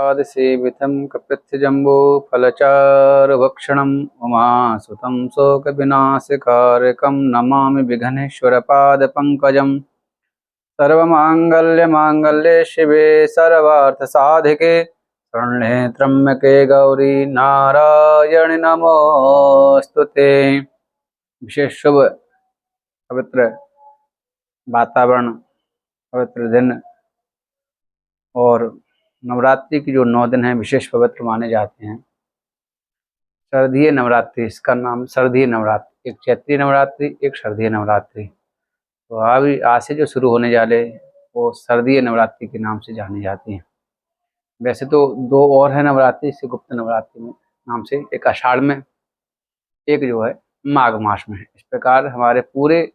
पादसेवितं कपित्थजम्बूफलचारुभक्षणम् उमासुतं शोकविनाशकारकं नमामि विघ्नेश्वरपादपङ्कजम्। सर्वमाङ्गल्यमाङ्गल्ये शिवे सर्वार्थसाधिके शरण्ये त्र्यम्बके गौरी नारायणि नमोस्तुते। विशेष शुभ पवित्र वातावरण, पवित्र दिन और नवरात्रि की जो 9 दिन हैं विशेष पवित्र माने जाते हैं। शारदीय नवरात्रि, इसका नाम शारदीय नवरात्रि, एक चैत्रीय नवरात्रि, एक शारदीय नवरात्रि। तो आज से जो शुरू होने वाले वो शारदीय नवरात्रि के नाम से जानी जाती हैं। वैसे तो 2 और है नवरात्रि, इसे गुप्त नवरात्रि में नाम से, एक आषाढ़ में, एक जो है माघ मास में है। इस प्रकार हमारे पूरे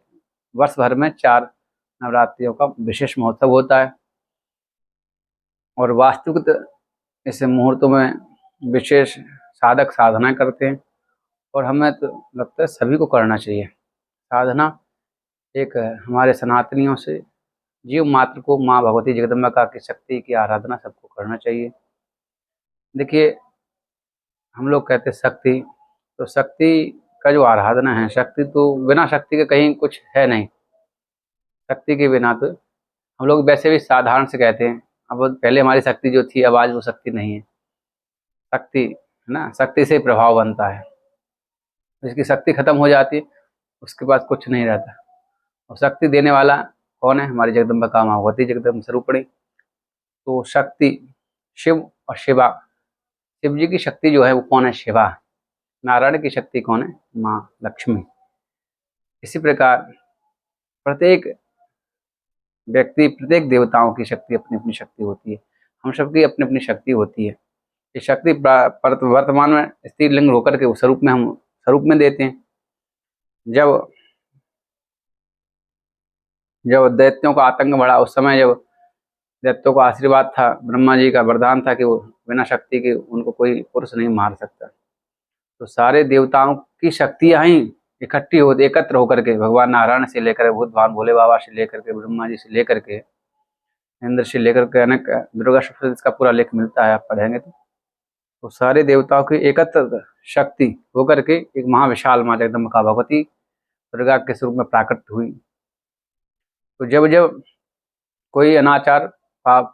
वर्ष भर में 4 नवरात्रियों का विशेष महोत्सव होता है और वास्तविक इस मुहूर्तों में विशेष साधक साधना करते हैं और हमें तो लगता है सभी को करना चाहिए। साधना एक हमारे सनातनियों से जीव मात्र को माँ भगवती जगदम्बिका की शक्ति की आराधना सबको करना चाहिए। देखिए, हम लोग कहते शक्ति, तो शक्ति का जो आराधना है, शक्ति तो बिना शक्ति के कहीं कुछ है नहीं। शक्ति के बिना तो हम लोग वैसे भी साधारण से कहते हैं, अब पहले हमारी शक्ति जो थी अब आज वो शक्ति नहीं है। शक्ति है ना, शक्ति से प्रभाव बनता है। जिसकी शक्ति खत्म हो जाती है उसके पास कुछ नहीं रहता। और शक्ति देने वाला कौन है? हमारी जगदम्बिका माँ भगवती जगदम्ब स्वरूपिणी। तो शक्ति शिव और शिवा, शिव जी की शक्ति जो है वो कौन है? शिवा। नारायण की शक्ति कौन है? माँ लक्ष्मी। इसी प्रकार प्रत्येक व्यक्ति, प्रत्येक देवताओं की शक्ति अपनी अपनी शक्ति होती है। हम सबकी अपनी अपनी शक्ति होती है। ये शक्ति वर्तमान में स्त्रीलिंग होकर के स्वरूप में हम स्वरूप में देते हैं। जब दैत्यों का आतंक बढ़ा, उस समय जब दैत्यों का आशीर्वाद था, ब्रह्मा जी का वरदान था कि वो बिना शक्ति के उनको कोई पुरुष नहीं मार सकता। तो सारे देवताओं की शक्तियां ही इकट्ठी होती, एकत्र होकर के भगवान नारायण से लेकर भूत भान भोले बाबा से लेकर के ब्रह्मा जी से लेकर के इंद्र से लेकर के अनेक, दुर्गा सप्तशती इसका पूरा लेख मिलता है, आप पढ़ेंगे तो सारे देवताओं की एकत्र शक्ति होकर के एक महाविशाल माँ जगदम्बिका भगवती दुर्गा के स्वरूप में प्राकट हुई। तो जब जब कोई अनाचार, पाप,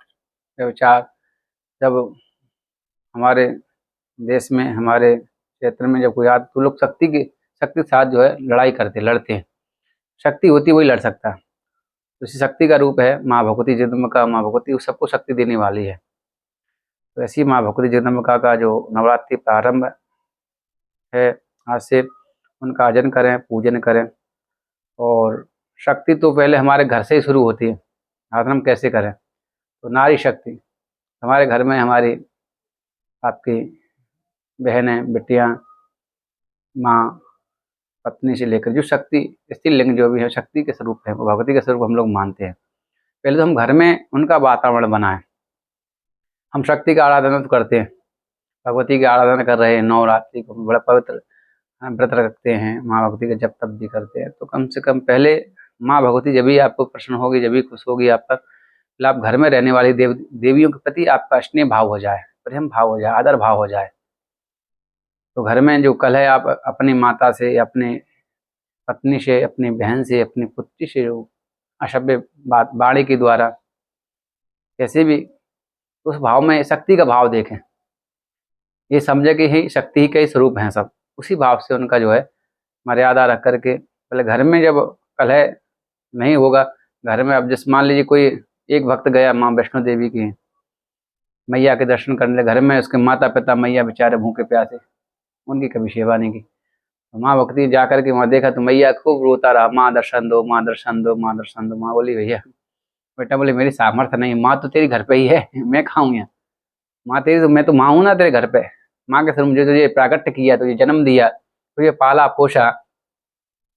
व्यभिचार जब हमारे देश में, हमारे क्षेत्र में जब कोई आता तो लोग शक्ति के साथ जो है लड़ाई करते, लड़ते हैं। शक्ति होती वही लड़ सकता है। तो इसी शक्ति का रूप है माँ भगवती जगदम्बिका। माँ भगवती सबको शक्ति देने वाली है। तो ऐसी माँ भगवती जगदम्बिका का जो नवरात्रि प्रारंभ है, आज से उनका आजन करें, पूजन करें। और शक्ति तो पहले हमारे घर से ही शुरू होती है। आराधना हम कैसे करें? तो नारी शक्ति हमारे घर में, हमारी आपकी बहनें, बेटियां, माँ, पत्नी से लेकर जो शक्ति स्त्रीलिंग जो भी है शक्ति के स्वरूप है, वो भगवती के स्वरूप हम लोग मानते हैं। पहले तो हम घर में उनका वातावरण बनाएं। हम शक्ति का आराधना तो करते हैं, भगवती की आराधना कर रहे हैं, नवरात्रि को बड़ा पवित्र व्रत रखते हैं, माँ भगवती का जप तप भी करते हैं। तो कम से कम पहले माँ भगवती जब भी आपको प्रसन्न होगी, जब भी खुश होगी आप पर, आप घर में रहने वाली देवियों के प्रति आपका स्नेह भाव हो जाए, प्रेम भाव हो जाए, आदर भाव हो जाए। तो घर में जो कल है, आप अपनी माता से, अपने पत्नी से, अपनी बहन से, अपनी पुत्री से जो अशभ्य बात वाणी के द्वारा कैसे भी, उस भाव में शक्ति का भाव देखें। ये समझे कि ही शक्ति ही के स्वरूप हैं सब। उसी भाव से उनका जो है मर्यादा रख करके, पहले घर में जब कलह नहीं होगा, घर में अब जैसे मान लीजिए कोई एक भक्त गया माँ वैष्णो देवी की मैया के दर्शन करने, घर में उसके माता पिता मैया बेचारे भूखे प्यासे, उनकी कभी सेवा नहीं की। तो माँ भक्ति जाकर के वहाँ देखा तो मैया खूब रोता रहा, माँ दर्शन दो, माँ दर्शन दो, माँ दर्शन दो। माँ बोली भैया, बेटा बोले मेरी सामर्थ्य नहीं, माँ तो तेरी घर पे ही है, मैं खाऊं यहाँ, माँ तेरी तो, मैं तो माँ हूँ ना तेरे घर पे। माँ के सर मुझे तुझे प्राकट्य किया, तुझे जन्म दिया, तुझे पाला पोषा,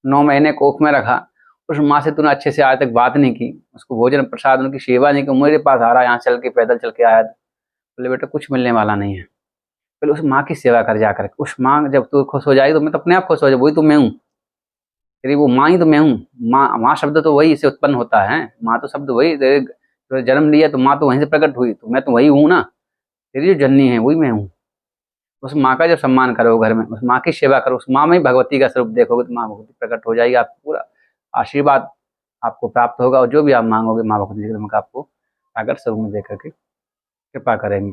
9 महीने कोख में रखा, उस माँ से तूने अच्छे से आज तक बात नहीं की, उसको भोजन प्रसाद उनकी सेवा नहीं की, मेरे पास आ रहा यहाँ चल के, पैदल चल के आया। बोले बेटा कुछ मिलने वाला नहीं है, पहले उस माँ की सेवा कर जाकर। उस माँ जब तू खुश हो जाएगी तो मैं तो अपने आप खुश हो जाए, वही तो मैं हूँ, तेरी वो माँ ही तो मैं हूँ। माँ शब्द तो वही से उत्पन्न होता है, माँ तो शब्द वही, जन्म लिया तो माँ तो वहीं से प्रकट हुई, तो मैं तो वही हूँ ना। तेरी जो जननी है वही मैं हूँ। उस माँ का जब सम्मान करो घर में, उस माँ की सेवा करो, उस माँ में ही भगवती का स्वरूप देखोगे तो माँ भगवती प्रकट हो जाएगी, आपको पूरा आशीर्वाद आपको प्राप्त होगा और जो भी आप मांगोगे माँ भगवती जी आपको प्रकट स्वरूप में देकर के कृपा करेंगी।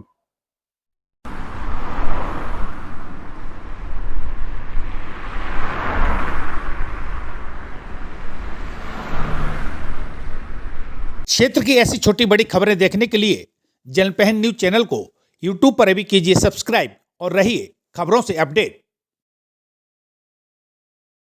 क्षेत्र की ऐसी छोटी बड़ी खबरें देखने के लिए जनपहन न्यूज चैनल को यूट्यूब पर अभी कीजिए सब्सक्राइब और रहिए खबरों से अपडेट।